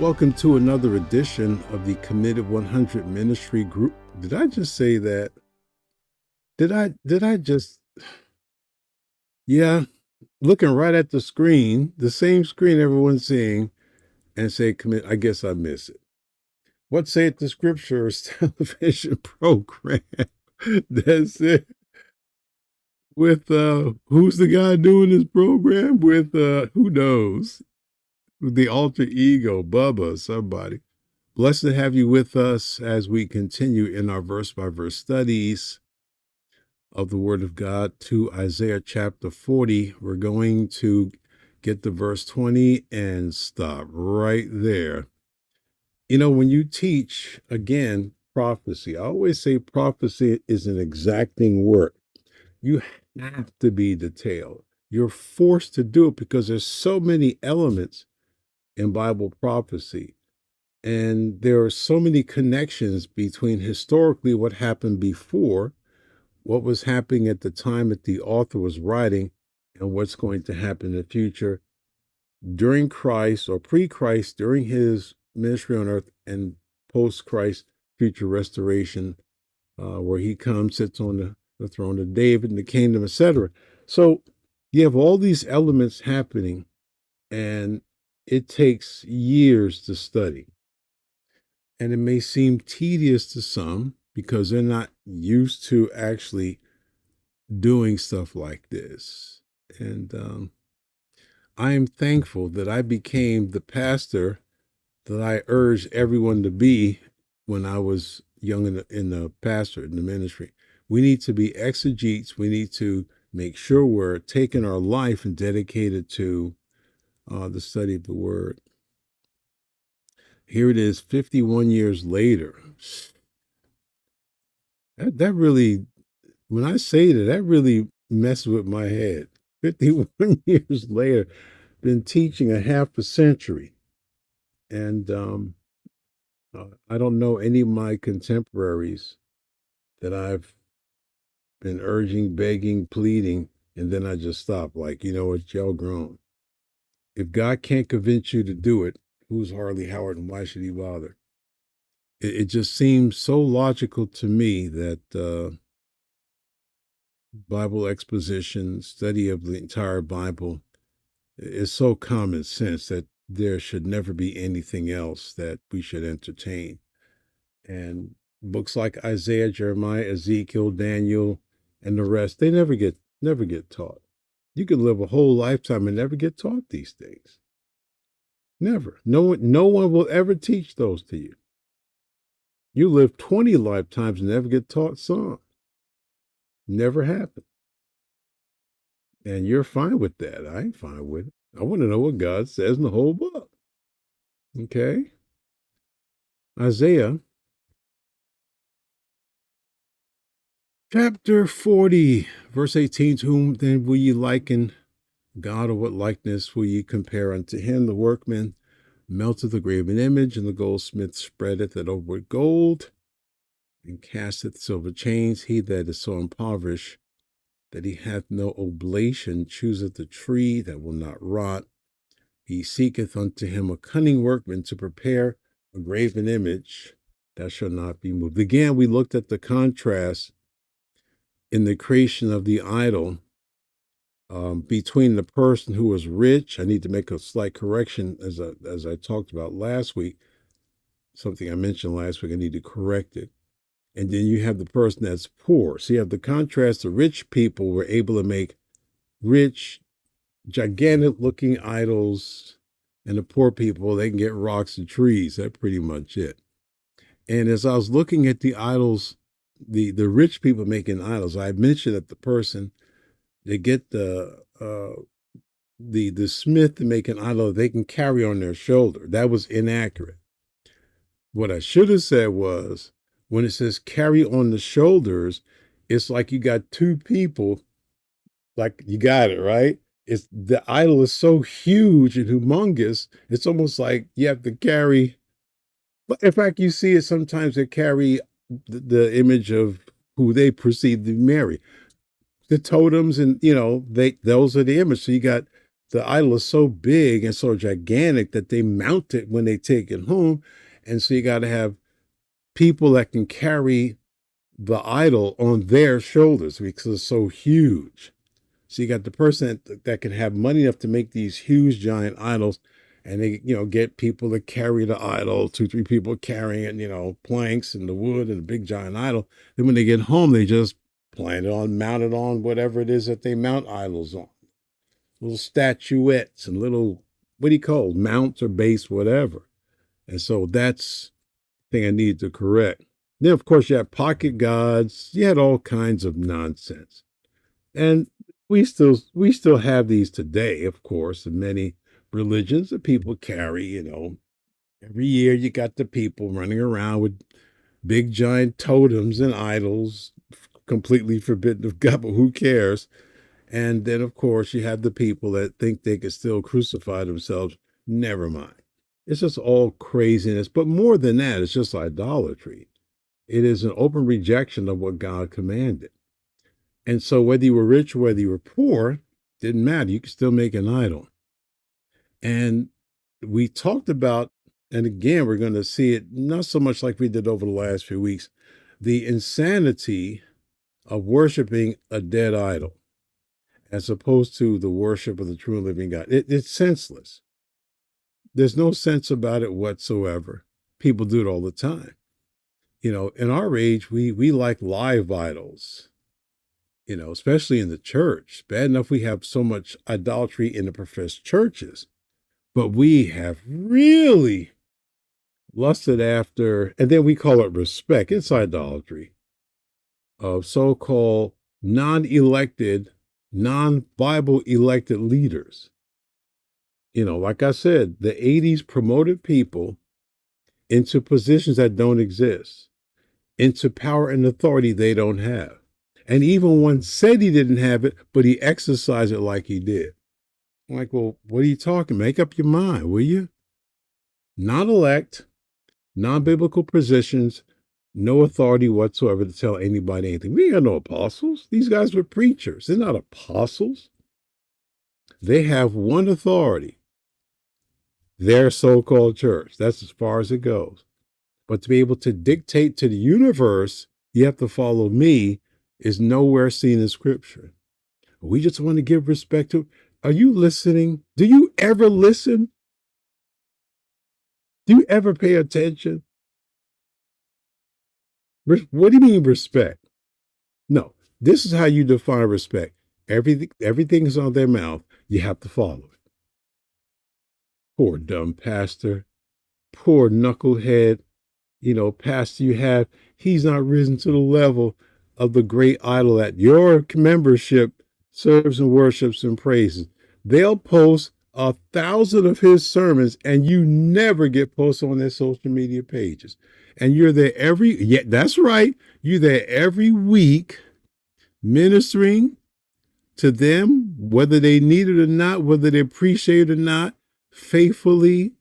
Welcome to another edition of the Committed 100 Ministry Group. Did I just say that? Did I just, yeah, looking right at the screen, the same screen everyone's seeing, and say commit. I guess I miss it. What Saith the Scriptures television program. That's it. With who's the guy doing this program? With who knows? With the alter ego, Bubba, somebody. Blessed to have you with us as we continue in our verse by verse studies of the Word of God to Isaiah chapter 40. We're going to get to verse 20 and stop right there. You know, when you teach, again, prophecy, I always say prophecy is an exacting work. You have to be detailed. You're forced to do it because there's so many elements in Bible prophecy. And there are so many connections between historically what happened before, what was happening at the time that the author was writing, and what's going to happen in the future during Christ or pre-Christ, during his ministry on earth, and post-Christ, future restoration, where he comes, sits on the throne of David and the kingdom, etc. So you have all these elements happening, and it takes years to study. And it may seem tedious to some because they're not used to actually doing stuff like this. And I am thankful that I became the pastor that I urged everyone to be when I was young in the pastor, in the ministry. We need to be exegetes. We need to make sure we're taking our life and dedicate it to the study of the word. Here it is, 51 years later. That really, when I say that really messes with my head. 51 years later, been teaching a half a century. And I don't know any of my contemporaries that I've been urging, begging, pleading, and then I just stop. Like, you know what, y'all grown. If God can't convince you to do it, who's Harley Howard and why should he bother? It just seems so logical to me that Bible exposition, study of the entire Bible, is so common sense that there should never be anything else that we should entertain. And books like Isaiah, Jeremiah, Ezekiel, Daniel, and the rest, they never get taught. You can live a whole lifetime and never get taught these things. Never. No one will ever teach those to you. You live 20 lifetimes and never get taught some. Never happened. And you're fine with that. I ain't fine with it. I want to know what God says in the whole book. Okay? Isaiah chapter 40, verse 18, to whom then will ye liken God, or what likeness will ye compare unto him? The workman melteth the graven image, and the goldsmith spreadeth it over with gold, and casteth silver chains. He that is so impoverished that he hath no oblation chooseth a tree that will not rot. He seeketh unto him a cunning workman to prepare a graven image that shall not be moved. Again, we looked at the contrast in the creation of the idol between the person who was rich. I need to make a slight correction as I talked about last week. Something I mentioned last week, I need to correct it. And then you have the person that's poor. So you have the contrast. The rich people were able to make rich, gigantic looking idols, and the poor people, they can get rocks and trees. That's pretty much it. And as I was looking at the idols, the rich people making idols, I mentioned that the person, they get the smith to make an idol they can carry on their shoulder. That was inaccurate. What I should have said was, when it says carry on the shoulders, it's like you got two people, like you got it, right? It's the idol is so huge and humongous, it's almost like you have to carry. But in fact, you see it sometimes they carry the image of who they perceive to be Mary. The totems, and those are the image. So you got the idol is so big and so gigantic that they mount it when they take it home. And so you got to have people that can carry the idol on their shoulders because it's so huge. So you got the person that can have money enough to make these huge giant idols, and they, get people to carry the idol, two, three people carrying it, planks and the wood and the big giant idol. Then when they get home, they just mount it on whatever it is that they mount idols on. Little statuettes and little, what do you call it? Mounts or base, whatever. And so that's the thing I need to correct. Then, of course, you have pocket gods. You had all kinds of nonsense. And we still have these today, of course, in many religions that people carry. Every year you got the people running around with big giant totems and idols, completely forbidden of God, but who cares? And then, of course, you have the people that think they could still crucify themselves. Never mind. It's just all craziness. But more than that, it's just idolatry. It is an open rejection of what God commanded. And so whether you were rich or whether you were poor, didn't matter. You could still make an idol. And we talked about, and again, we're going to see it not so much like we did over the last few weeks, the insanity of worshiping a dead idol as opposed to the worship of the true and living God. It's senseless. There's no sense about it whatsoever. People do it all the time. In our age, we like live idols, especially in the church. Bad enough we have so much idolatry in the professed churches, but we have really lusted after, and then we call it respect. It's idolatry of so-called non-elected, non-Bible elected leaders. Like I said, the 80s promoted people into positions that don't exist, into power and authority they don't have. And even one said he didn't have it, but he exercised it like he did. I'm like, well, what are you talking? Make up your mind, will you? Non-elect, non-biblical positions, no authority whatsoever to tell anybody anything. We ain't got no apostles. These guys were preachers. They're not apostles. They have one authority, their so-called church. That's as far as it goes. But to be able to dictate to the universe, you have to follow me, is nowhere seen in Scripture. We just want to give respect to. Are you listening? Do you ever listen? Do you ever pay attention? What do you mean respect? No, this is how you define respect. Everything is on their mouth. You have to follow it. Poor dumb pastor. Poor knucklehead. Pastor you have. He's not risen to the level of the great idol that your membership serves and worships and praises. They'll post 1,000 of his sermons and you never get posted on their social media pages. And you're there that's right. You're there every week ministering to them, whether they need it or not, whether they appreciate it or not, faithfully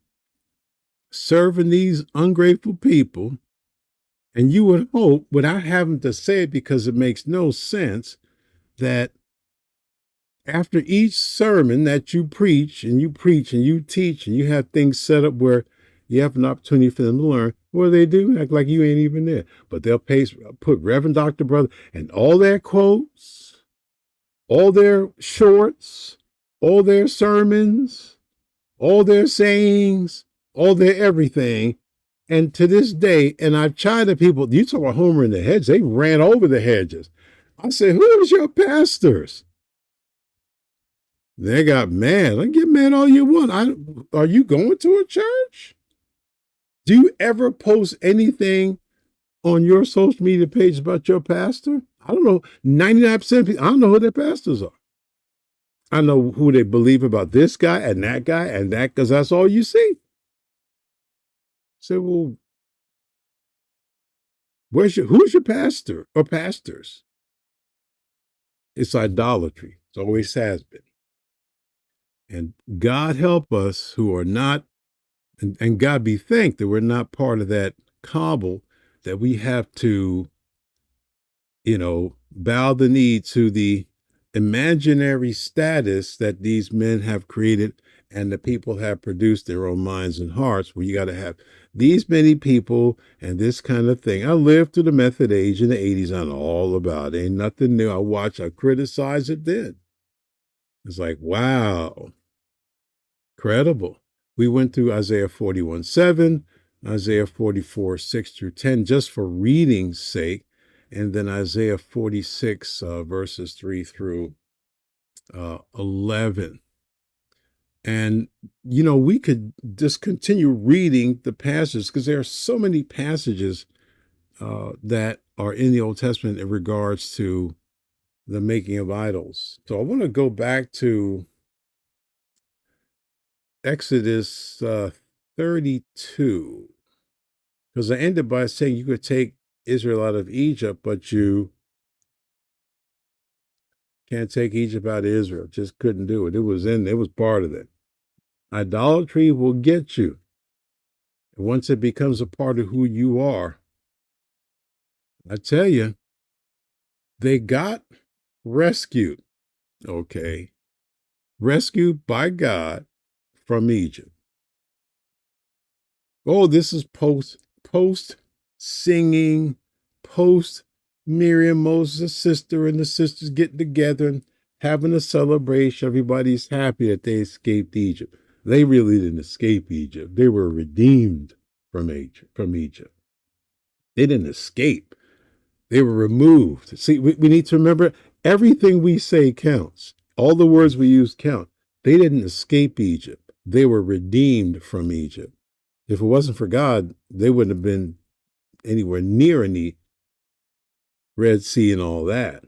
serving these ungrateful people. And you would hope, without having to say it because it makes no sense, that after each sermon that you preach and you teach and you have things set up where you have an opportunity for them to learn, what do they do? Act like you ain't even there. But they'll put Reverend Dr. Brother and all their quotes, all their shorts, all their sermons, all their sayings, all their everything. And to this day, and I've tried to people, you talk about Homer in the hedge, they ran over the hedges. I said, who is your pastors? They got mad. I get mad all you want. Are you going to a church? Do you ever post anything on your social media page about your pastor? I don't know. 99% of people, I don't know who their pastors are. I know who they believe about this guy and that, because that's all you see. Say, well, who's your pastor or pastors? It's idolatry. It always has been. And God help us who are not, and God be thanked that we're not part of that cabal that we have to, bow the knee to the imaginary status that these men have created and the people have produced their own minds and hearts, where you got to have these many people and this kind of thing. I lived through the method age in the 80s. I know all about it. Ain't nothing new. I criticize it then. It's like, wow, incredible. We went through Isaiah 41:7, Isaiah 44:6-10, just for reading's sake, and then Isaiah 46, verses 3 through 11. And, we could just continue reading the passages, because there are so many passages that are in the Old Testament in regards to the making of idols. So I want to go back to Exodus 32, because I ended by saying you could take Israel out of Egypt, but you can't take Egypt out of Israel. Just couldn't do it. It was part of it. Idolatry will get you. And once it becomes a part of who you are, I tell you, they got rescued. Okay. Rescued by God from Egypt. Oh, this is post singing, post Miriam, Moses' sister, and the sisters getting together and having a celebration. Everybody's happy that they escaped Egypt. They really didn't escape Egypt. They were redeemed from Egypt. They didn't escape. They were removed. See, we need to remember, everything we say counts. All the words we use count. They didn't escape Egypt. They were redeemed from Egypt. If it wasn't for God, they wouldn't have been anywhere near any Red Sea and all that.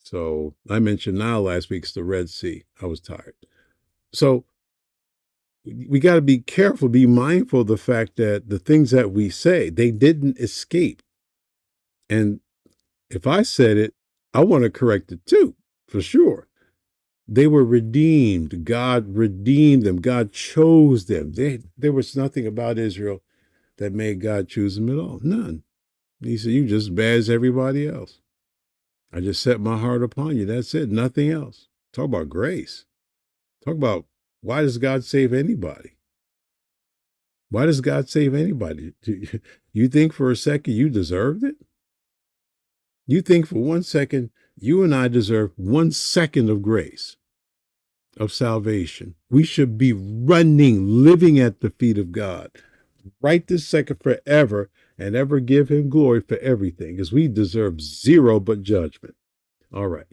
So I mentioned Nile last week. It's the Red Sea. I was tired. So we got to be careful, be mindful of the fact that the things that we say, they didn't escape. And if I said it, I want to correct it too, for sure. They were redeemed. God redeemed them. God chose them. There was nothing about Israel that made God choose them at all. None. He said, you just as bad as everybody else. I just set my heart upon you. That's it. Nothing else. Talk about grace. Talk about, why does God save anybody? Why does God save anybody? You think for a second you deserved it? You think for 1 second you and I deserve 1 second of grace, of salvation? We should be running, living at the feet of God right this second, forever, and ever give him glory for everything, because we deserve zero but judgment. All right.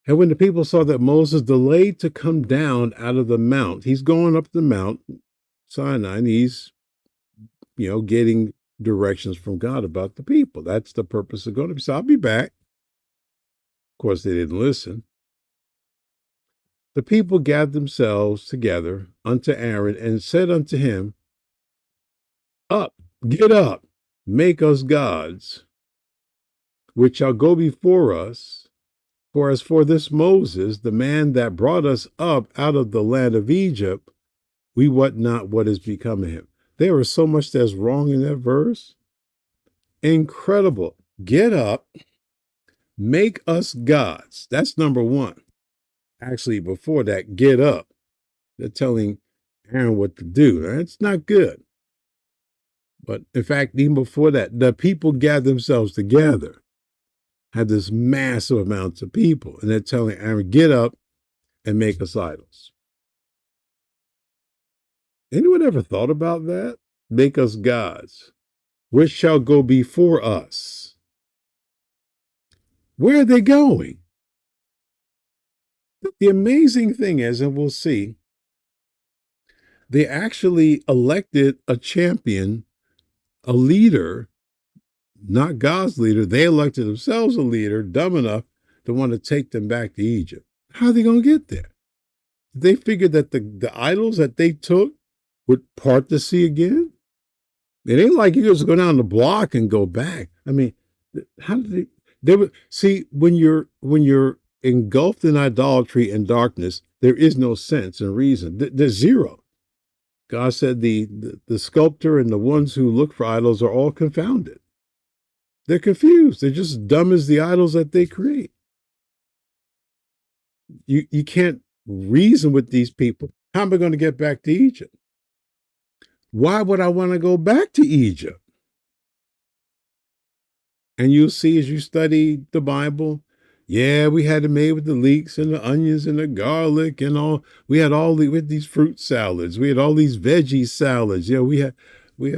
And when the people saw that Moses delayed to come down out of the mount, he's going up the mount Sinai, and he's, getting directions from God about the people. That's the purpose of going to be. So I'll be back. Of course, they didn't listen. The people gathered themselves together unto Aaron and said unto him, up, get up, make us gods, which shall go before us. For as for this Moses, the man that brought us up out of the land of Egypt, we wot not what is become of him. There was so much that's wrong in that verse. Incredible. Get up, make us gods. That's number one. Actually, before that, get up. They're telling Aaron what to do. That's not good. But in fact, even before that, the people gathered themselves together, had this massive amounts of people, and they're telling Aaron, get up and make us idols. Anyone ever thought about that? Make us gods, which shall go before us. Where are they going? The amazing thing is, and we'll see, they actually elected a champion, a leader, not God's leader. They elected themselves a leader dumb enough to want to take them back to Egypt. How are they going to get there? They figured that the idols that they took would part the sea again. It ain't like you just go down the block and go back. I mean, how did they would see, when you're engulfed in idolatry and darkness, there is no sense and reason. There's zero. God said the sculptor and the ones who look for idols are all confounded. They're confused. They're just dumb as the idols that they create. You can't reason with these people. How am I going to get back to Egypt? Why would I want to go back to Egypt? And you'll see as you study the Bible, yeah, we had it made with the leeks and the onions and the garlic and all. We had with these fruit salads. We had all these veggie salads. Yeah, we had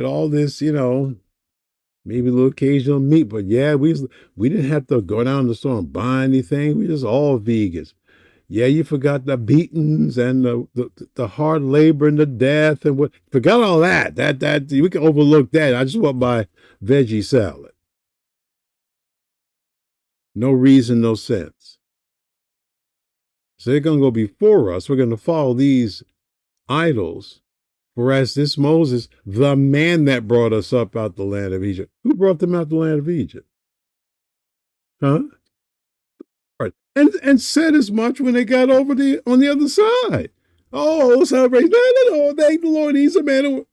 all this, maybe a little occasional meat, but yeah, we didn't have to go down to the store and buy anything. We just all vegans. Yeah, you forgot the beatings and the hard labor and the death and what. Forgot all that. That we can overlook that. I just want my veggie salad. No reason, no sense. So they're going to go before us. We're going to follow these idols. Whereas this Moses, the man that brought us up out the land of Egypt, who brought them out the land of Egypt? Huh? Right. And said as much when they got over on the other side. Oh, celebration. No, thank the Lord. He's a man.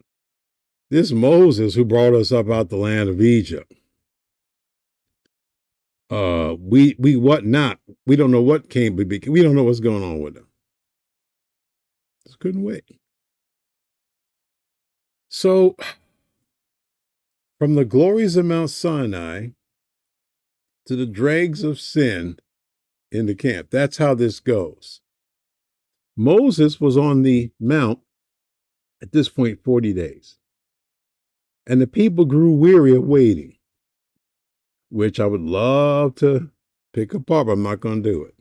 This Moses who brought us up out the land of Egypt. We what not? We don't know what came. We don't know what's going on with them. Just couldn't wait. So, from the glories of Mount Sinai to the dregs of sin in the camp, that's how this goes. Moses was on the mount at this point 40 days. And the people grew weary of waiting, which I would love to pick apart, but I'm not going to do it.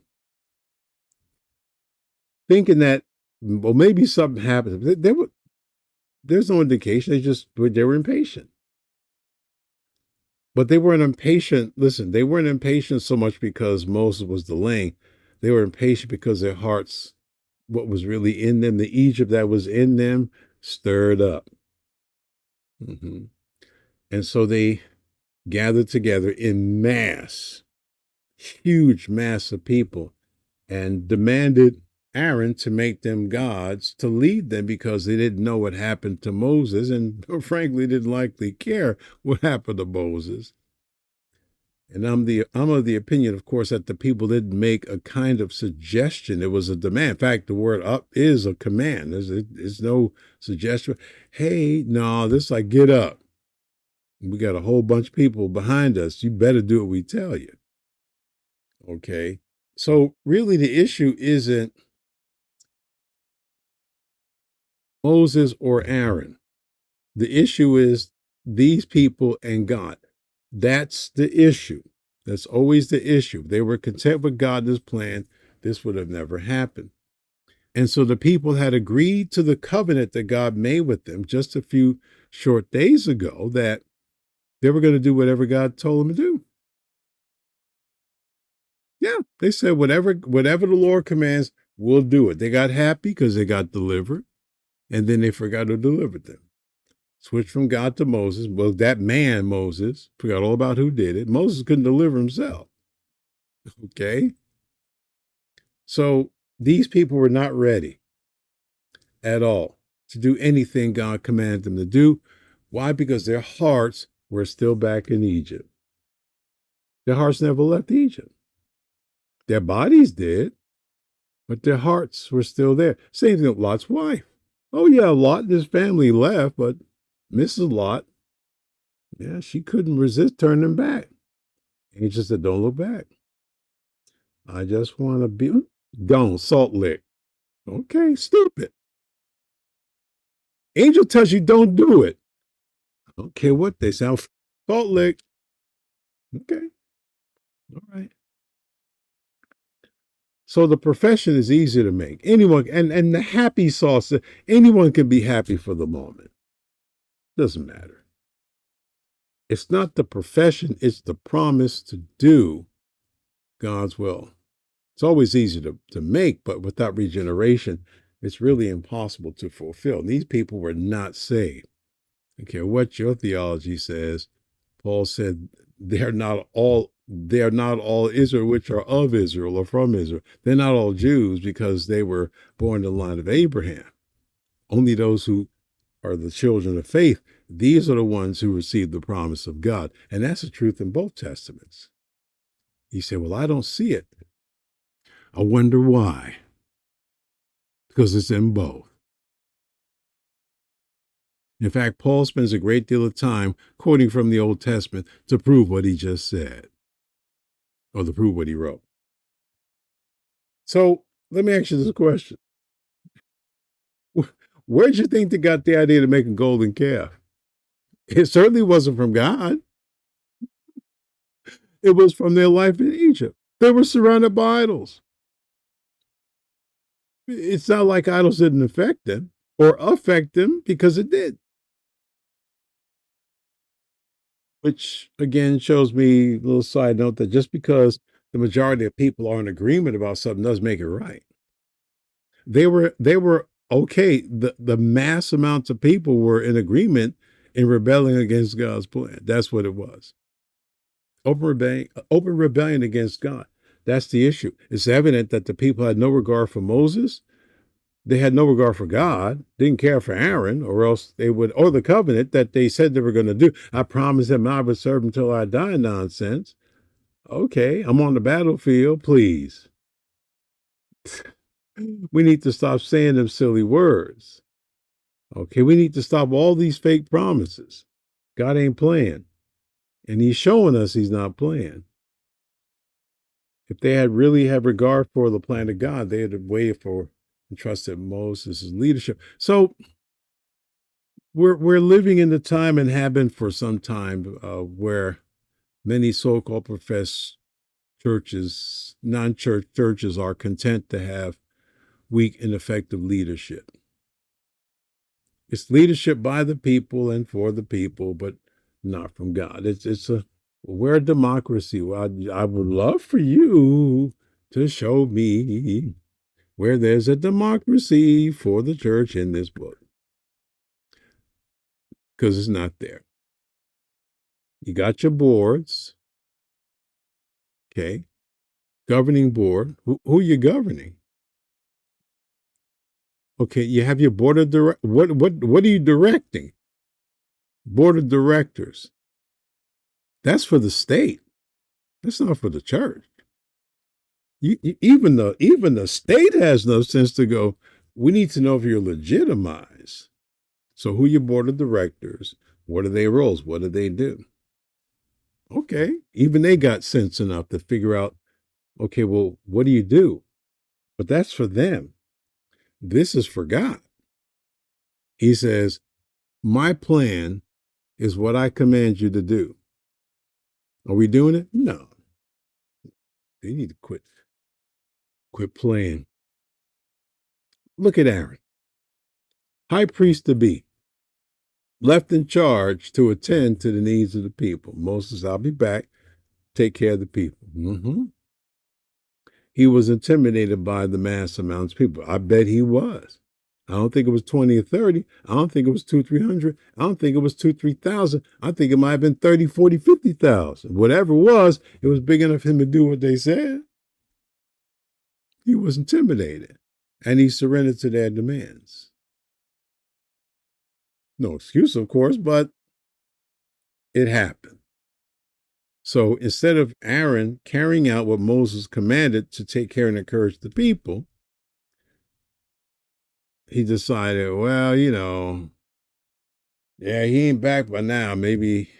Thinking that, well, maybe something happened. There's no indication. They were impatient. But they weren't impatient. Listen, they weren't impatient so much because Moses was delaying. They were impatient because their hearts, what was really in them, the Egypt that was in them, stirred up. Mm-hmm. And so they gathered together in mass, huge mass of people, and demanded Aaron to make them gods to lead them because they didn't know what happened to Moses and frankly didn't likely care what happened to Moses. And I'm of the opinion, of course, that the people didn't make a kind of suggestion. It was a demand. In fact, the word up is a command. There's no suggestion. Hey, no, this like get up. We got a whole bunch of people behind us. You better do what we tell you. Okay. So really the issue isn't Moses or Aaron. The issue is these people and God. That's the issue. That's always the issue. They were content with God's plan. This would have never happened. And so the people had agreed to the covenant that God made with them just a few short days ago that they were going to do whatever God told them to do. Yeah, they said whatever the Lord commands, we'll do it. They got happy because they got delivered, and then they forgot to deliver them. Switched from God to Moses. Well, that man, Moses, forgot all about who did it. Moses couldn't deliver himself. Okay? So these people were not ready at all to do anything God commanded them to do. Why? Because their hearts were still back in Egypt. Their hearts never left Egypt. Their bodies did, but their hearts were still there. Same thing with Lot's wife. Oh, yeah, Lot and his family left, but Mrs. Lot, yeah, she couldn't resist turning back. Angel said, don't look back. I just want to be gone, Salt Lick. Okay, stupid. Angel tells you don't do it. I don't care what they say. Salt Lick. Okay. All right. So the profession is easy to make. Anyone, and the happy sauce, anyone can be happy for the moment. Doesn't matter. It's not the profession, it's the promise to do God's will. It's always easy to make, but without regeneration, it's really impossible to fulfill. And these people were not saved. I don't care what your theology says. Paul said they're not all Israel, which are of Israel or from Israel. They're not all Jews because they were born in the line of Abraham. Only those who are the children of faith, These are the ones who receive the promise of God. And that's the truth in both testaments. You say, well, I don't see it. I wonder why. Because it's in both. In fact, Paul spends a great deal of time quoting from the Old Testament to prove what he just said, or to prove what he wrote. So let me ask you this question. Where'd you think they got the idea to make a golden calf? It certainly wasn't from God. It was from their life in Egypt. They were surrounded by idols. It's not like idols didn't affect them or affect them, because it did. Which again shows me a little side note that just because the majority of people are in agreement about something doesn't make it right. They were okay. The mass amounts of people were in agreement in rebelling against God's plan. That's what it was. Open rebellion against God. That's the issue. It's evident that the people had no regard for Moses. They had no regard for God, didn't care for Aaron, or else they would, or the covenant that they said they were going to do. I promised them I would serve until I die nonsense. Okay, I'm on the battlefield, please. We need to stop saying them silly words. Okay, we need to stop all these fake promises. God ain't playing. And he's showing us he's not playing. If they had really had regard for the plan of God, they had waited for and trusted Moses' leadership. So we're living in the time, and have been for some time, where many so-called professed churches, non-church churches, are content to have weak, ineffective leadership. It's leadership by the people and for the people, but not from God. We're a democracy. Well, I would love for you to show me where there's a democracy for the church in this book, because it's not there. You got your boards, okay? Governing board. Who are you governing? Okay, you have your board of what are you directing? Board of directors. That's for the state. That's not for the church. Even the state has no sense to go, we need to know if you're legitimized. So who are your board of directors? What are their roles? What do they do? Okay, even they got sense enough to figure out, okay, well, what do you do? But that's for them. This is for God. He says, my plan is what I command you to do. Are we doing it? No. They need to quit playing. Look at Aaron, high priest to be, left in charge to attend to the needs of the people. Moses, I'll be back. Take care of the people. He was intimidated by the mass amounts of people. I bet he was. I don't think it was 20 or 30. I don't think it was 200, 300. I don't think it was 2,000, 3,000. I think it might have been 30, 40, 50,000. Whatever it was big enough for him to do what they said. He was intimidated, and he surrendered to their demands. No excuse, of course, but it happened. So instead of Aaron carrying out what Moses commanded to take care and encourage the people, he decided, well, yeah, he ain't back by now. Maybe,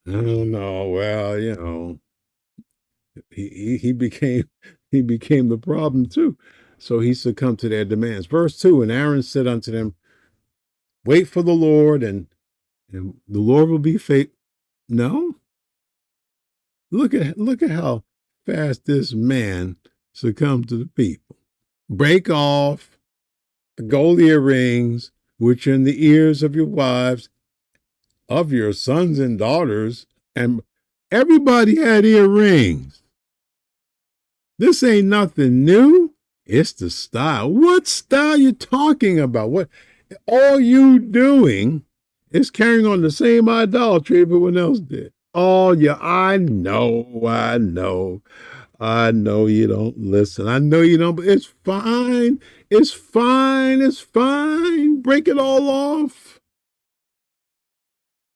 I don't know. Well, he became the problem too. So he succumbed to their demands. Verse 2, and Aaron said unto them, wait for the Lord, and the Lord will be faithful. No. Look at how fast this man succumbed to the people. Break off the gold earrings which are in the ears of your wives, of your sons and daughters, and everybody had earrings. This ain't nothing new. It's the style. What style you talking about? What all you doing is carrying on the same idolatry everyone else did. Oh yeah, I know you don't listen. I know you don't, but it's fine. It's fine. Break it all off.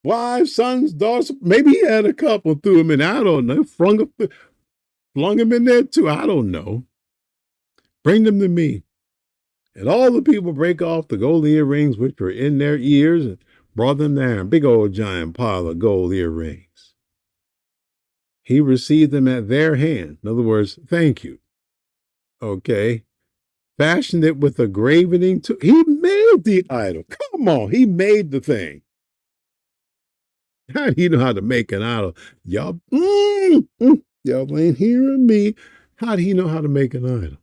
wives, sons, daughters. Maybe he had a couple, threw him in. I don't know. Flung him in there too. I don't know. Bring them to me. And all the people break off the gold earrings which were in their ears and brought them there. Big old giant pile of gold earrings. He received them at their hand. In other words, thank you. Okay. Fashioned it with a gravening tool. He made the idol. Come on. He made the thing. How do you know how to make an idol? Y'all, y'all ain't hearing me. How do he know how to make an idol?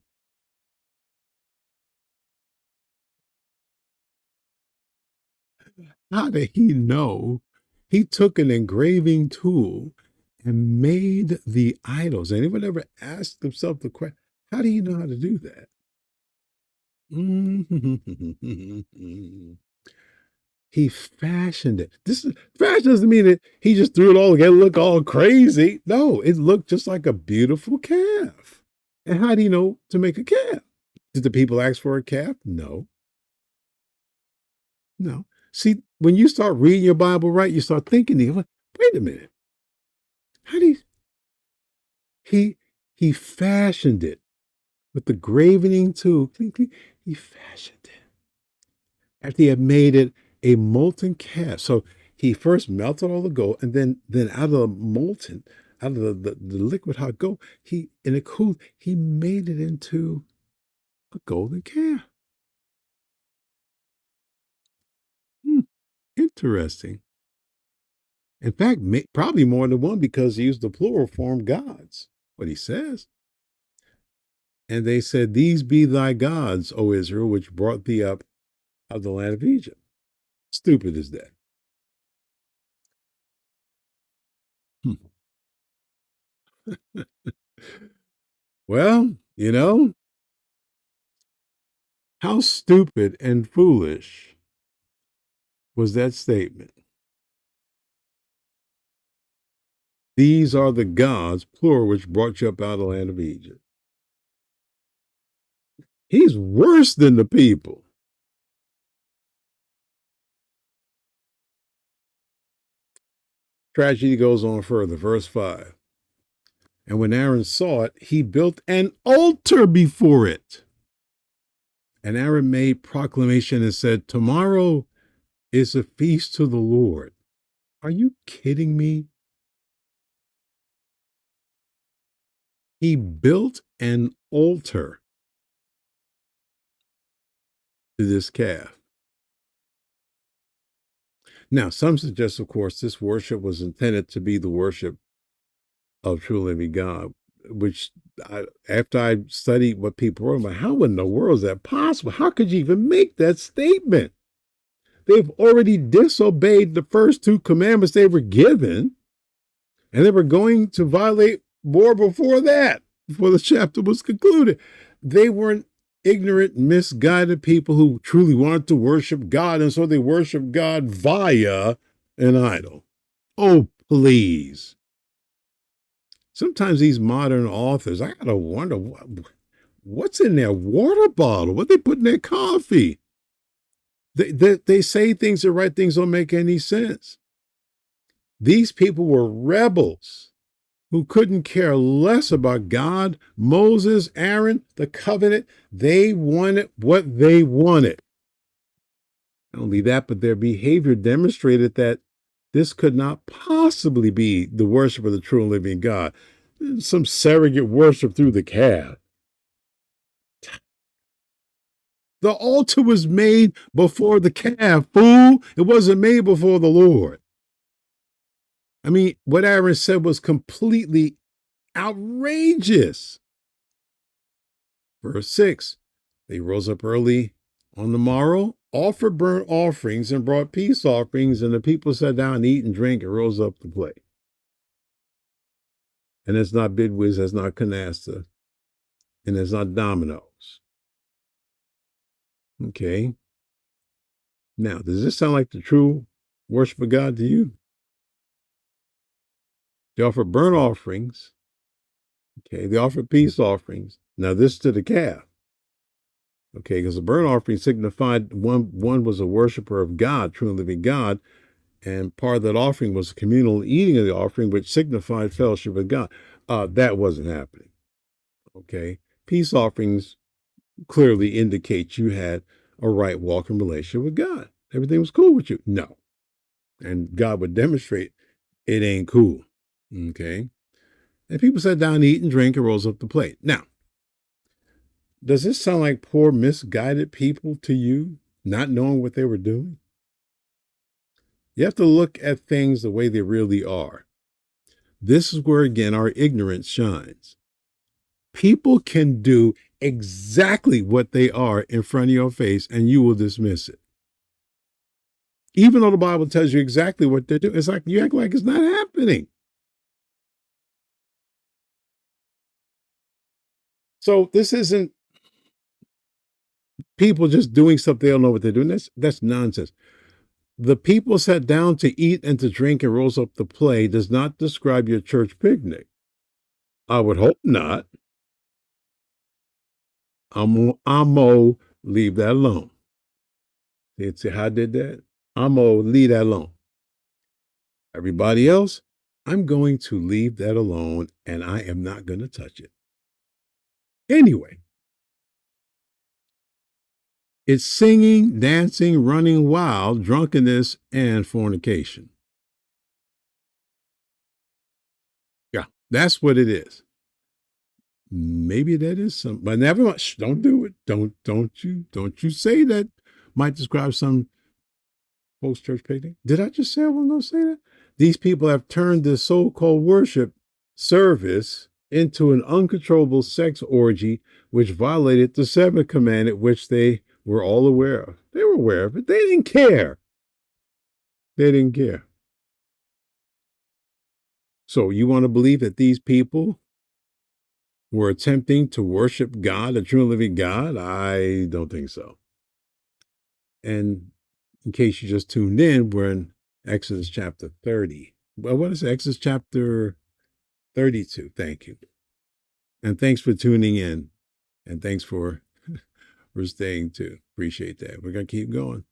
How did he know? He took an engraving tool and made the idols. Anyone ever asked himself the question, how do you know how to do that? He fashioned it. Fashion doesn't mean that he just threw it all together, look all crazy. No, it looked just like a beautiful calf. And how do you know to make a calf? Did the people ask for a calf? No, no. See, when you start reading your Bible right, you start thinking, wait a minute. How do you, he he fashioned it with the gravening tool. He fashioned it after he had made it a molten calf. So he first melted all the gold, and then out of the molten, out of the liquid hot gold, he in it cooled, he made it into a golden calf. Hmm, interesting. In fact, probably more than one because he used the plural form gods. What he says. And they said, "These be thy gods, O Israel, which brought thee up out of the land of Egypt." Stupid is that. Hmm. Well, how stupid and foolish was that statement? These are the gods, plural, which brought you up out of the land of Egypt. He's worse than the people. Tragedy goes on further. Verse 5. And when Aaron saw it, he built an altar before it. And Aaron made proclamation and said, "Tomorrow is a feast to the Lord." Are you kidding me? He built an altar to this calf. Now, some suggest, of course, this worship was intended to be the worship of true living God, which after I studied what people were, like, how in the world is that possible? How could you even make that statement? They've already disobeyed the first two commandments they were given, and they were going to violate more before that, before the chapter was concluded. They weren't ignorant, misguided people who truly wanted to worship God, and so they worship God via an idol. Oh, please. Sometimes these modern authors, I gotta wonder what's in their water bottle, what they put in their coffee. They say things, the right things don't make any sense. These people were rebels who couldn't care less about God, Moses, Aaron, the covenant. They wanted what they wanted. Not only that, but their behavior demonstrated that this could not possibly be the worship of the true and living God. Some surrogate worship through the calf. The altar was made before the calf, fool. It wasn't made before the Lord. I mean, what Aaron said was completely outrageous. Verse 6, they rose up early on the morrow, offered burnt offerings, and brought peace offerings, and the people sat down and eat and drink and rose up to play. And it's not bidwiz, it's not canasta, and it's not dominoes. Okay. Now, does this sound like the true worship of God to you? They offer burnt offerings. Okay. They offer peace offerings. Now, this to the calf. Okay. Because the burnt offering signified one was a worshiper of God, true and living God, And part of that offering was communal eating of the offering, which signified fellowship with God. That wasn't happening. Okay. Peace offerings clearly indicate you had a right walking relationship with God. Everything was cool with you. No. And God would demonstrate it ain't cool. Okay. And people sat down to eat and drink and rose up the plate. Now, does this sound like poor, misguided people to you, not knowing what they were doing? You have to look at things the way they really are. This is where, again, our ignorance shines. People can do exactly what they are in front of your face, and you will dismiss it. Even though the Bible tells you exactly what they're doing, it's like you act like it's not happening. So this isn't people just doing stuff they don't know what they're doing. That's nonsense. The people sat down to eat and to drink and rose up to play does not describe your church picnic. I would hope not. I'm leave that alone. See how I did that? Leave that alone. Everybody else, I'm going to leave that alone and I am not going to touch it. Anyway, it's singing, dancing, running wild, drunkenness, and fornication. Yeah, that's what it is. Maybe that is some, but never mind. Don't do it. Don't you say that might describe some post church picnic. Did I just say I wasn't going to say that? These people have turned this so-called worship service into an uncontrollable sex orgy, which violated the seventh commandment, which they were all aware of. They were aware of it. They didn't care. They didn't care. So you want to believe that these people were attempting to worship God, a true living God? I don't think so. And in case you just tuned in, we're in Exodus chapter 30. Well, what is it? Exodus chapter 32. Thank you. And thanks for tuning in. And thanks for staying too. Appreciate that. We're going to keep going.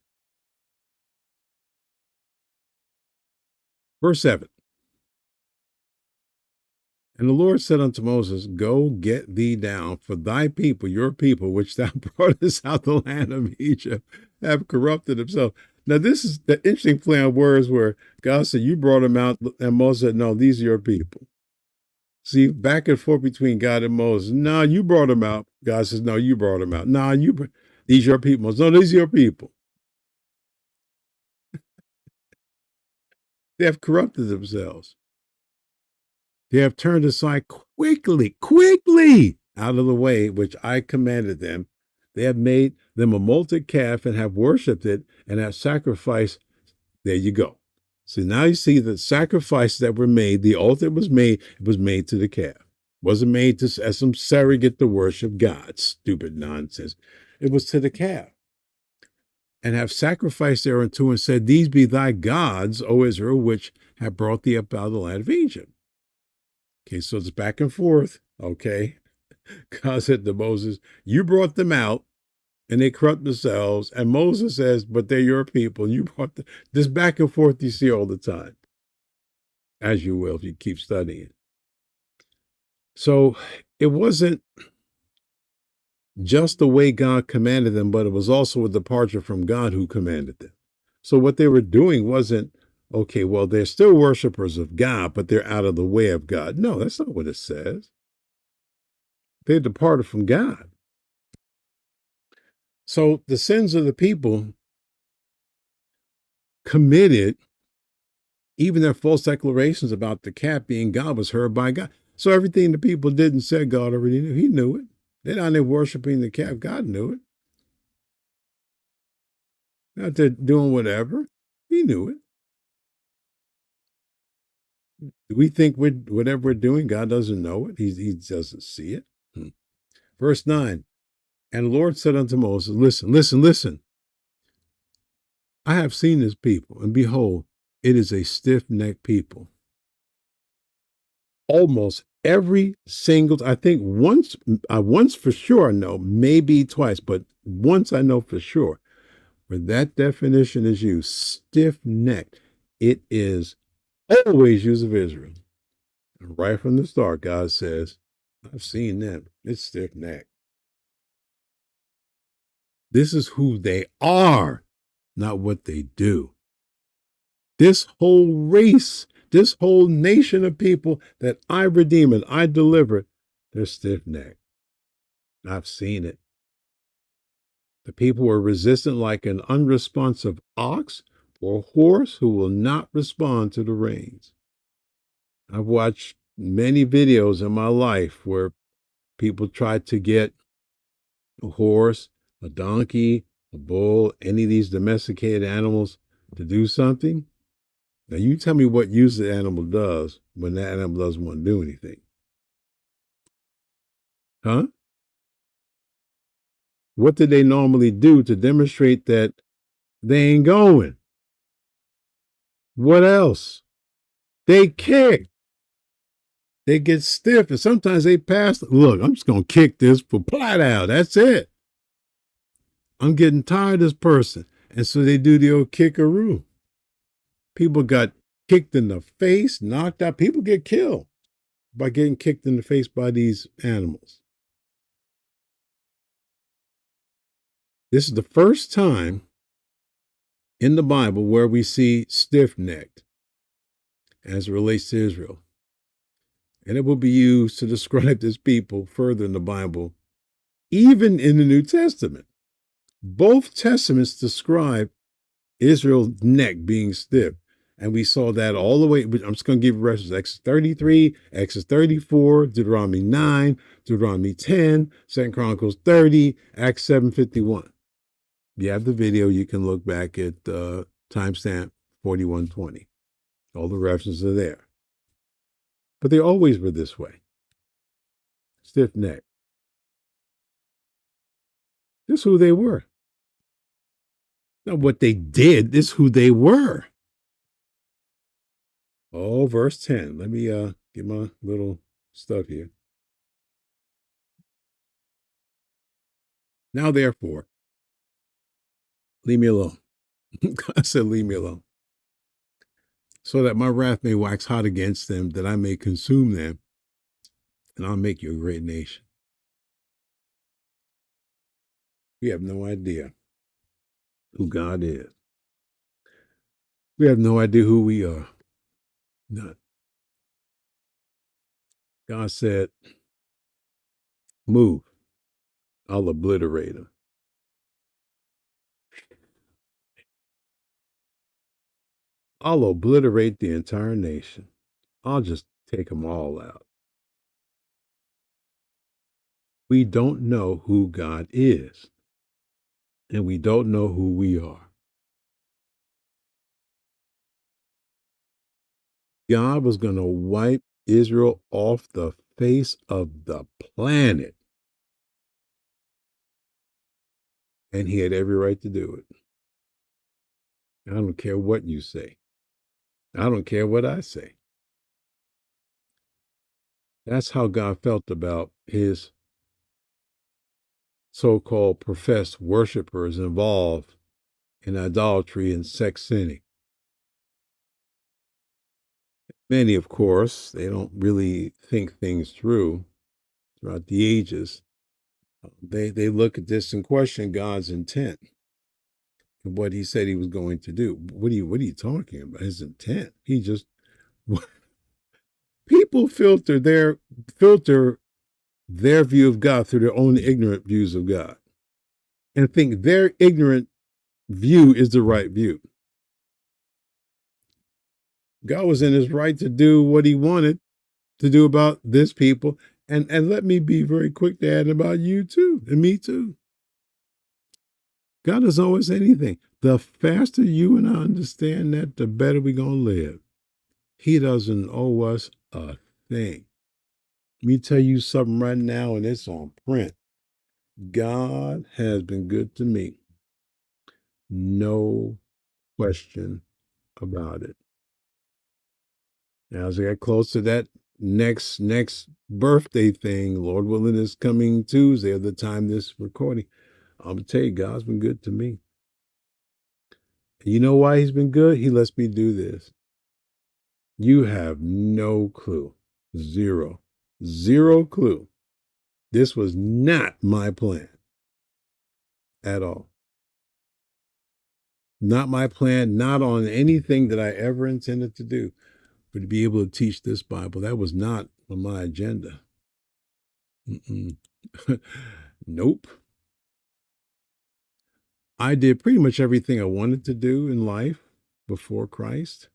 Verse 7. And the Lord said unto Moses, Go get thee down, for thy people, your people, which thou broughtest out the land of Egypt, have corrupted themselves. Now, this is the interesting play on words where God said, You brought them out, and Moses said, No, these are your people. See, back and forth between God and Moses. No, you brought them out. God says, No, you brought them out. No, these are your people. No, these are your people. They have corrupted themselves. They have turned aside quickly out of the way which I commanded them. They have made them a molten calf and have worshipped it and have sacrificed. There you go. So now you see the sacrifices that were made, the altar was made, it was made to the calf. It wasn't made to as some surrogate to worship God. Stupid nonsense. It was to the calf. And have sacrificed thereunto and said, These be thy gods, O Israel, which have brought thee up out of the land of Egypt. Okay, so it's back and forth. Okay. God said to Moses, You brought them out and they corrupt themselves. And Moses says, But they're your people. You brought them. This back and forth you see all the time, as you will if you keep studying. So it wasn't just the way God commanded them, but it was also a departure from God who commanded them. So what they were doing wasn't, okay, well, they're still worshipers of God, but they're out of the way of God. No, that's not what it says. They departed from God. So the sins of the people committed, even their false declarations about the calf being God was heard by God. So everything the people did and said, God already knew. He knew it. They're not there worshiping the calf. God knew it. Not they're doing whatever. He knew it. Do we think whatever we're doing, God doesn't know it? He doesn't see it. Verse 9. And the Lord said unto Moses, Listen. I have seen this people, and behold, it is a stiff-necked people. Almost every single, I think once for sure I know, maybe twice, but once I know for sure, where that definition is used, stiff-necked. It is always use of Israel. Right from the start, God says, I've seen them. It's stiff neck. This is who they are, not what they do. This whole race, this whole nation of people that I redeem and I deliver, they're stiff necked. I've seen it. The people are resistant like an unresponsive ox or horse who will not respond to the reins. I've watched many videos in my life where people try to get a horse, a donkey, a bull, any of these domesticated animals to do something. Now, you tell me what use the animal does when that animal doesn't want to do anything. Huh? What do they normally do to demonstrate that they ain't going? What else? They kick. They get stiff, and sometimes they pass. Look, I'm just going to kick this for flat out. That's it. I'm getting tired of this person. And so they do the old kickaroo. People got kicked in the face, knocked out. People get killed by getting kicked in the face by these animals. This is the first time in the Bible where we see stiff-necked as it relates to Israel. And it will be used to describe this people further in the Bible, even in the New Testament. Both testaments describe Israel's neck being stiff. And we saw that all the way. I'm just going to give you references. Exodus 33, Exodus 34, Deuteronomy 9, Deuteronomy 10, 2 Chronicles 30, Acts 7:51. You have the video. You can look back at timestamp 4120. All the references are there. But they always were this way. Stiff neck. This is who they were. Not what they did. This is who they were. Oh, verse 10. Let me get my little stuff here. Now, therefore, leave me alone. God said, leave me alone. So that my wrath may wax hot against them, that I may consume them, and I'll make you a great nation. We have no idea who God is. We have no idea who we are. None. God said, move. I'll obliterate them. I'll obliterate the entire nation. I'll just take them all out. We don't know who God is, and we don't know who we are. God was going to wipe Israel off the face of the planet, and he had every right to do it. I don't care what you say. I don't care what I say. That's how God felt about his so-called professed worshipers involved in idolatry and sex sinning. Many, of course, they don't really think things through throughout the ages. They look at this and question God's intent and what he said he was going to do. What are you talking about? His intent. He just people filter their view of God through their own ignorant views of God and think their ignorant view is the right view. God was in his right to do what he wanted to do about this people. And let me be very quick to add about you too, and me too. God doesn't owe us anything. The faster you and I understand that, the better we're going to live. He doesn't owe us a thing. Let me tell you something right now, and it's on print. God has been good to me. No question about it. Now, as I get close to that next birthday thing, Lord willing, is coming Tuesday at the time this recording, I'm going to tell you, God's been good to me. You know why he's been good? He lets me do this. You have no clue. Zero. Zero clue. This was not my plan at all. Not my plan, not on anything that I ever intended to do. But to be able to teach this Bible, that was not on my agenda. Nope. I did pretty much everything I wanted to do in life before Christ.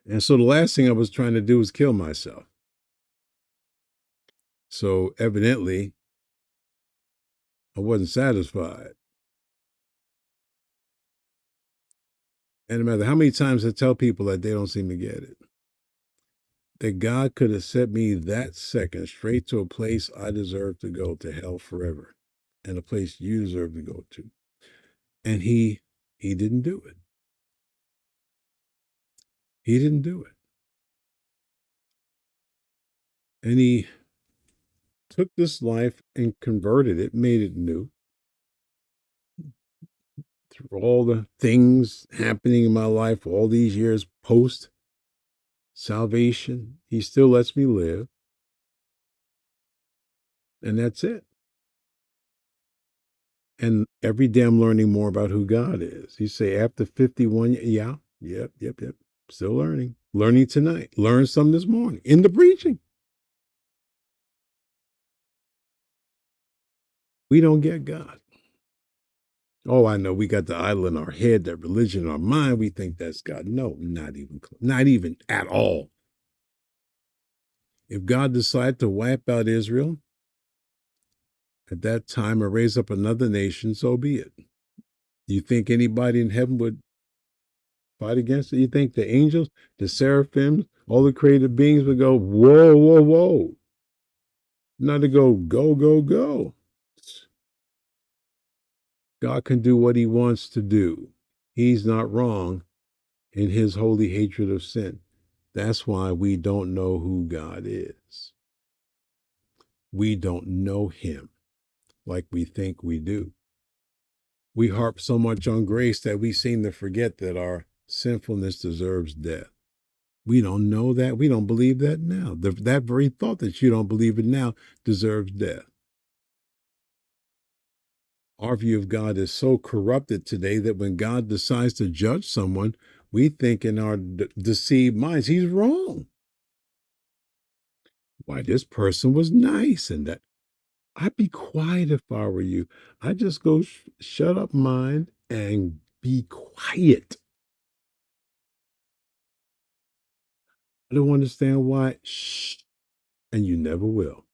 And so the last thing I was trying to do was kill myself. So evidently, I wasn't satisfied. And no matter how many times I tell people that, they don't seem to get it. That God could have sent me that second straight to a place I deserve to go, to hell forever, and a place you deserve to go to. And he didn't do it. He didn't do it. And he took this life and converted it, made it new. Through all the things happening in my life, all these years post salvation, he still lets me live. And that's it. And every day I'm learning more about who God is. You say after 51, yeah, yep. Still learning. Learning tonight. Learned some this morning in the preaching. We don't get God. Oh, I know we got the idol in our head, that religion in our mind. We think that's God. No, not even at all. If God decided to wipe out Israel at that time or raise up another nation, so be it. You think anybody in heaven would fight against it? You think the angels, the seraphims, all the created beings would go, whoa, whoa, whoa. Not to go, go, go, go. God can do what he wants to do. He's not wrong in his holy hatred of sin. That's why we don't know who God is. We don't know him like we think we do. We harp so much on grace that we seem to forget that our sinfulness deserves death. We don't know that. We don't believe that now. That very thought that you don't believe it now deserves death. Our view of God is so corrupted today that when God decides to judge someone, we think in our deceived minds, he's wrong. Why, this person was nice, and that I'd be quiet if I were you. I just go shut up mind and be quiet. I don't understand why. Shh. And you never will.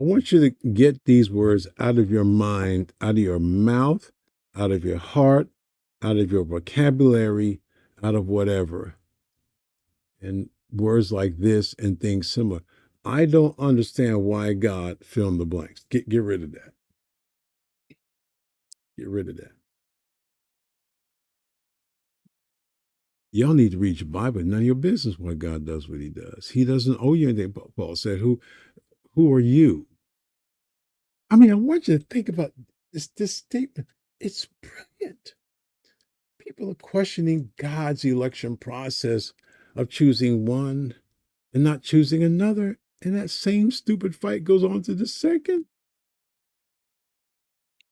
I want you to get these words out of your mind, out of your mouth, out of your heart, out of your vocabulary, out of whatever. And words like this and things similar. I don't understand why God fill in the blanks. Get rid of that. Get rid of that. Y'all need to read your Bible. None of your business why God does what he does. He doesn't owe you anything. Paul said, who are you? I mean, I want you to think about this statement. It's brilliant. People are questioning God's election process of choosing one and not choosing another. And that same stupid fight goes on to the second.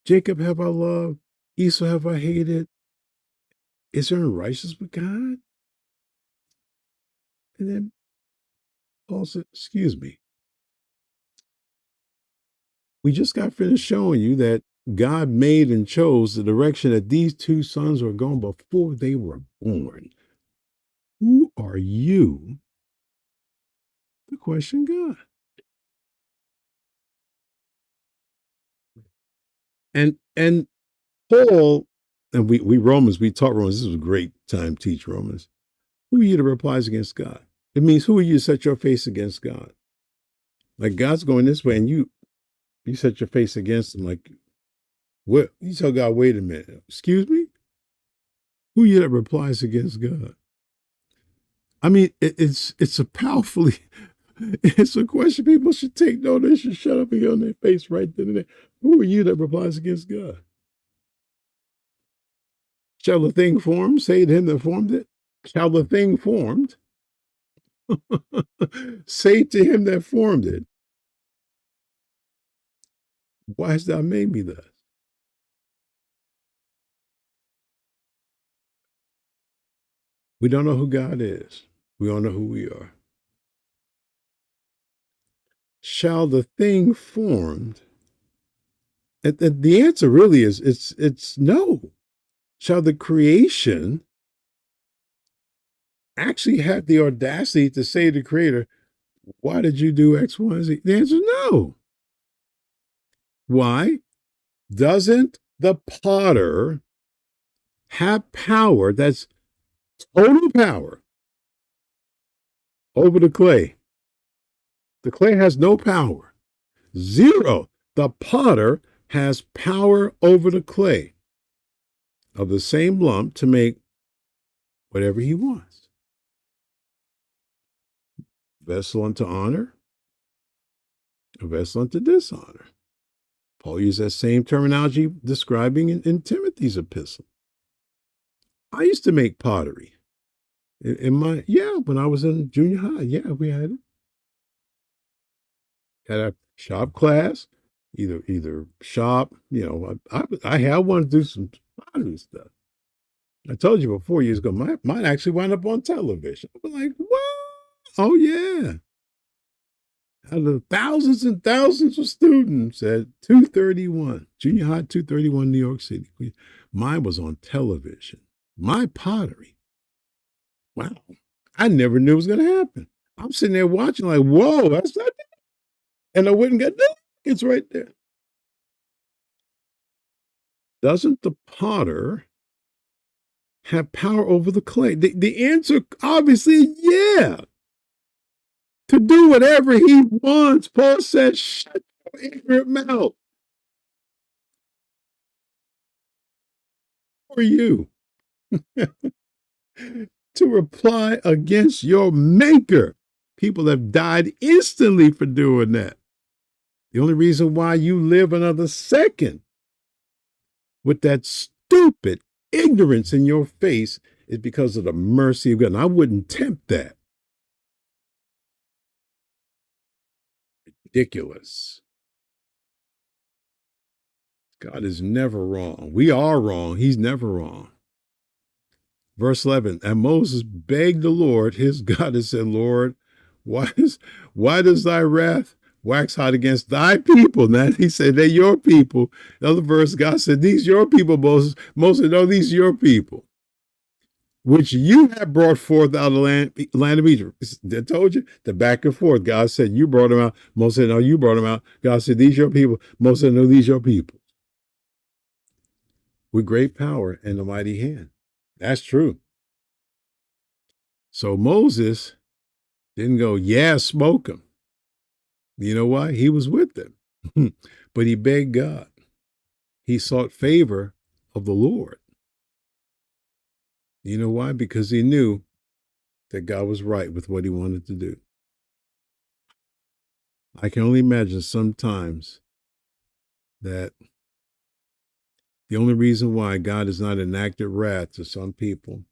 Jacob have I loved, Esau have I hated. Is there unrighteousness with God? And then Paul said, excuse me. We just got finished showing you that God made and chose the direction that these two sons were going before they were born. Who are you to question God? And Paul, and we Romans, we taught Romans, this was a great time to teach Romans. Who are you that replies against God? It means who are you to set your face against God? Like God's going this way and you set your face against him. Like, what? You tell God, wait a minute, excuse me? Who are you that replies against God? I mean, it's a powerfully It's a question people should take note. They should shut up and get on their face right then and there. Who are you that replies against God? Shall the thing formed say to him that formed it? Shall the thing formed say to him that formed it, why hast thou made me thus? We don't know who God is. We don't know who we are. Shall the thing formed? And the answer really is it's no. Shall the creation actually have the audacity to say to the creator, why did you do X, Y, Z? The answer is no. Why? Doesn't the potter have power, that's total power, over the clay? The clay has no power. Zero. The potter has power over the clay of the same lump to make whatever he wants. Vessel unto honor, a vessel unto dishonor. Paul used that same terminology describing in Timothy's epistle. I used to make pottery. When I was in junior high, we had it. Had a shop class, either shop, I wanted to do some pottery stuff. I told you before years ago, mine actually wound up on television. I was like, what? Oh, yeah. Out of thousands and thousands of students at 231, junior high 231, New York City. Mine was on television. My pottery. Wow. I never knew it was going to happen. I'm sitting there watching like, whoa, that's not that. And I wouldn't get that. It's right there. Doesn't the potter have power over the clay? The answer, obviously, yeah. To do whatever he wants. Paul said, shut your ignorant mouth. Who are you to reply against your maker? People have died instantly for doing that. The only reason why you live another second with that stupid ignorance in your face is because of the mercy of God. And I wouldn't tempt that. Ridiculous. God is never wrong. We are wrong. He's never wrong. Verse 11, and Moses begged the Lord, his God, and said, Lord, why does thy wrath wax hot against thy people? Now he said, they're your people. Another verse, God said, these your people, Moses. Moses, no, these your people, which you have brought forth out of the land of Egypt. I told you, the back and forth. God said, you brought them out. Moses said, no, you brought them out. God said, these your people. Moses said, no, these your people. With great power and a mighty hand. That's true. So Moses didn't go, yeah, smoke him. You know why? He was with them. But he begged God. He sought favor of the Lord. You know why? Because he knew that God was right with what he wanted to do. I can only imagine sometimes that the only reason why God has not enacted wrath to some people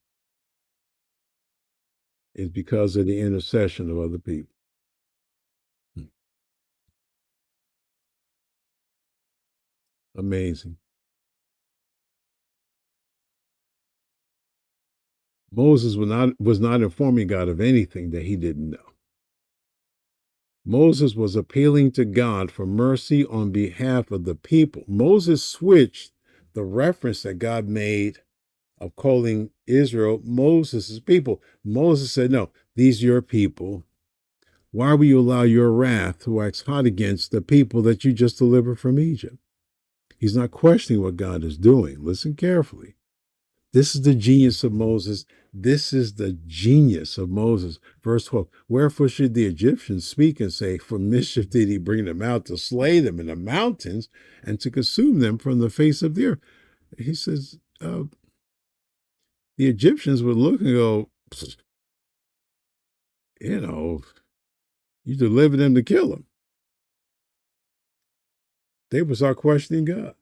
is because of the intercession of other people. Amazing. Moses was not informing God of anything that he didn't know. Moses was appealing to God for mercy on behalf of the people. Moses switched the reference that God made of calling Israel Moses' people. Moses said, no, these are your people. Why will you allow your wrath to wax hot against the people that you just delivered from Egypt? He's not questioning what God is doing. Listen carefully. This is the genius of Moses. This is the genius of Moses. Verse 12, wherefore should the Egyptians speak and say, for mischief did he bring them out to slay them in the mountains and to consume them from the face of the earth? He says, the Egyptians would look and go, you know, You delivered them to kill him. They would start questioning God.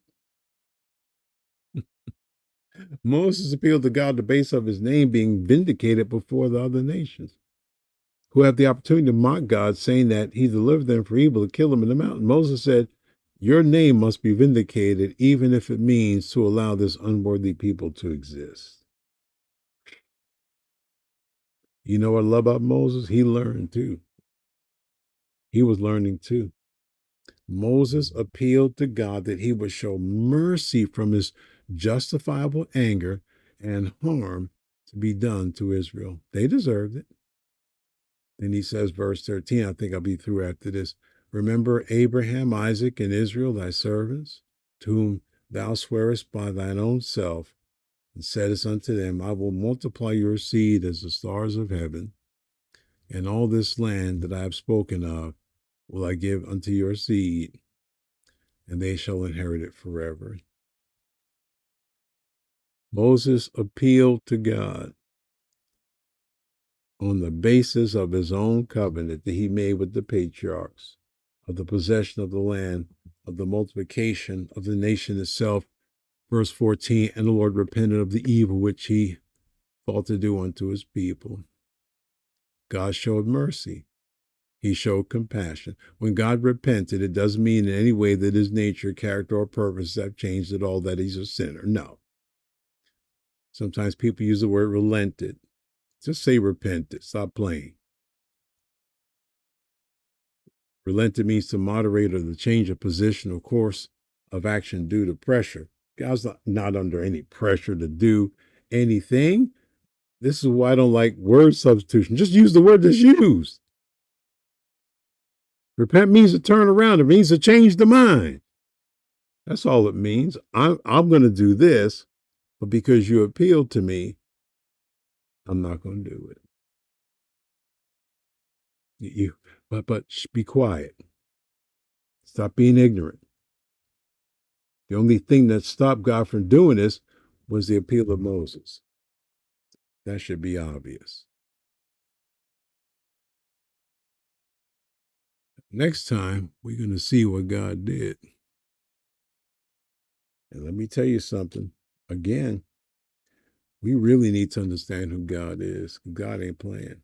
Moses appealed to God the base of his name being vindicated before the other nations, who have the opportunity to mock God, saying that he delivered them for evil to kill them in the mountain. Moses said, your name must be vindicated, even if it means to allow this unworthy people to exist. You know what I love about Moses? He learned too. He was learning too. Moses appealed to God that he would show mercy from his justifiable anger and harm to be done to Israel. They deserved it. Then he says, verse 13, I think I'll be through after this. Remember Abraham, Isaac, and Israel, thy servants, to whom thou swearest by thine own self, and saidest unto them, I will multiply your seed as the stars of heaven, and all this land that I have spoken of will I give unto your seed, and they shall inherit it forever. Moses appealed to God on the basis of his own covenant that he made with the patriarchs, of the possession of the land, of the multiplication of the nation itself. Verse 14, and the Lord repented of the evil which he thought to do unto his people. God showed mercy. He showed compassion. When God repented, it doesn't mean in any way that his nature, character, or purpose have changed at all, that he's a sinner. No. Sometimes people use the word relented. Just say repented. Stop playing. Relented means to moderate or to change a position or course of action due to pressure. God's not under any pressure to do anything. This is why I don't like word substitution. Just use the word that's used. Repent means to turn around. It means to change the mind. That's all it means. I'm going to do this, but because you appealed to me, I'm not going to do it. But be quiet. Stop being ignorant. The only thing that stopped God from doing this was the appeal of Moses. That should be obvious. Next time, we're going to see what God did. And let me tell you something. Again, we really need to understand who God is. God ain't playing.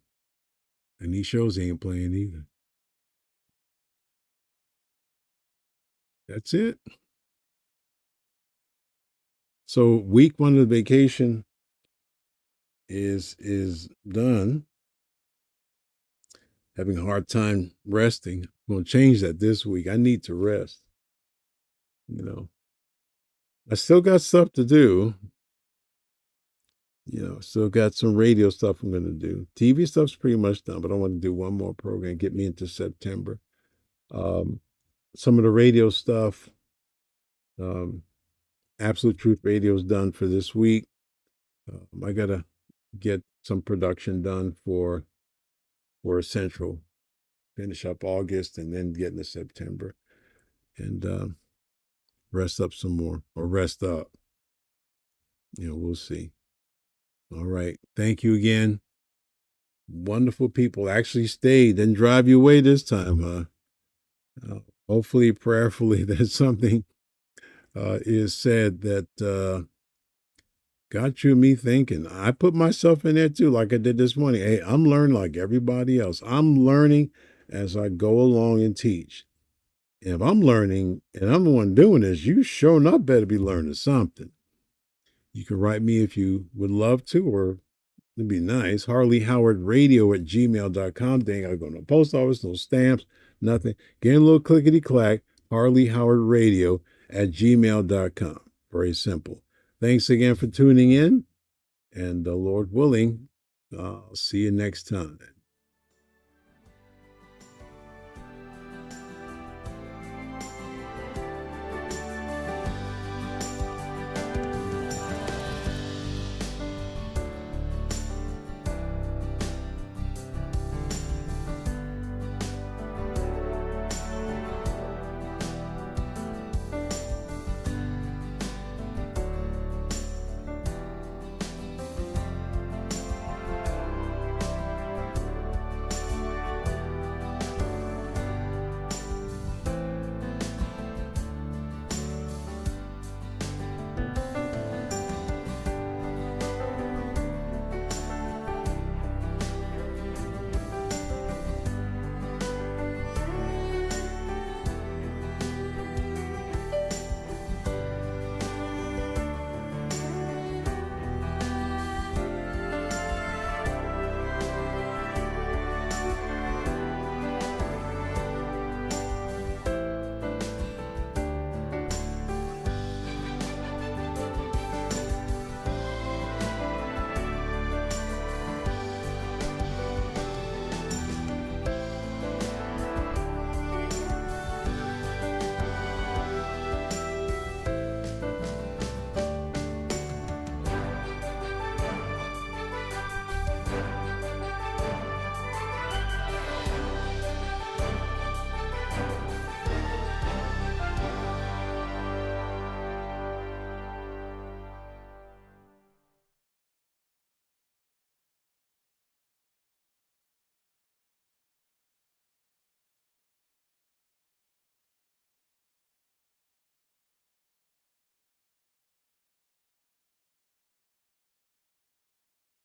And he shows he ain't playing either. That's it. So week one of the vacation is done. Having a hard time resting. I'm going to change that this week. I need to rest. You know, I still got stuff to do. You know, still got some radio stuff I'm going to do. TV stuff's pretty much done, but I want to do one more program, get me into September. Some of the radio stuff, Absolute Truth Radio is done for this week. I got to get some production done for Central, finish up August and then get into September and rest up some more, or rest up. You know, we'll see. All right. Thank you again. Wonderful people actually stayed, didn't drive you away this time. Hopefully, prayerfully, that something is said that got you and me thinking. I put myself in there too, like I did this morning. Hey, I'm learning like everybody else. I'm learning as I go along and teach. And if I'm learning and I'm the one doing this, you sure enough better be learning something. You can write me if you would love to, or it'd be nice. HarleyHowardRadio@gmail.com. Dang, I go to the post office, no stamps, nothing. Get a little clickety clack. HarleyHowardRadio@gmail.com. Very simple. Thanks again for tuning in. And the Lord willing, I'll see you next time.